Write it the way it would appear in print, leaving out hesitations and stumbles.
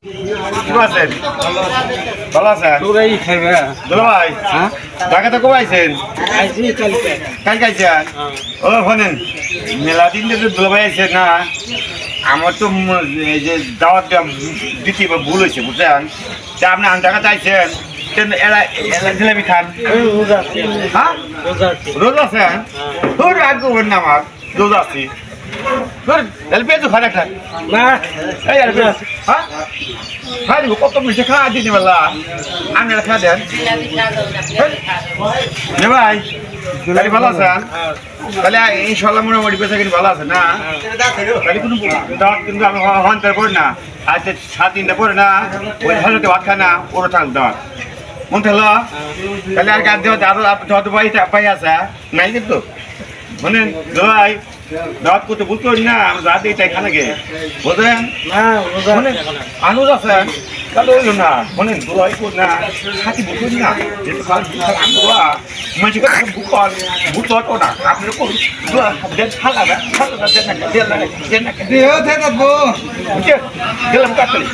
কি আছেন? ভালো আছেন? তোরাই খাইবে। দুলা ভাই হ্যাঁ ঢাকাতে কবে আইছেন? আইছি কালকে। কালকে আইছেন? ও শোনেন মেলা দিন ধরে দুলা ভাই আইছেন না আমার তো এই যে দাওয়াত দিতে ভুল হয়েছে বুঝছেন তা আপনি ঢাকাতে আইছেন এরা এরা জিলাপি খান রোজা আছি। হ্যাঁ রোজা আছি। রোজ আছেন তোর রাগ করবেন না আমার রোজ আছি তাহলে পেঁচু খান একটা না এই আর হ্যাঁ খাই দিব কত মিশে খা দিতে বেলা আমি খা দেন নে ভাই তাহলে ভালো আছেন তাহলে ইনশাল্লাহ মোটামুটি পেশা কিন্তু ভালো আছে না তাহলে কোনো দাওয়াত কিন্তু আমি হন্তার পড়ি না আজকে 7 দিনটা পরে না ওই হজরতে ভাত খায় না ওরা থাক দাওয়াত মন হলো তাহলে আর কাজ দেওয়া আরো যত পাই আছে নাই কিন্তু মানে ভাই দাওয়াত করতে বুঝতে পারি না আমরা রাতে এটাই খানা গে বুঝলেন না রোজা মানে আনুজ আছে তাহলে হইল না মানে দোয়াই কর না খাতি বুঝুন না যেহেতু খাল আমি দোয়া মানুষের কথা বুঝ তো না আপনার কোন দোয়া দেন খালা দেন না দেন না দেহ থেকে গেলাম কাটলি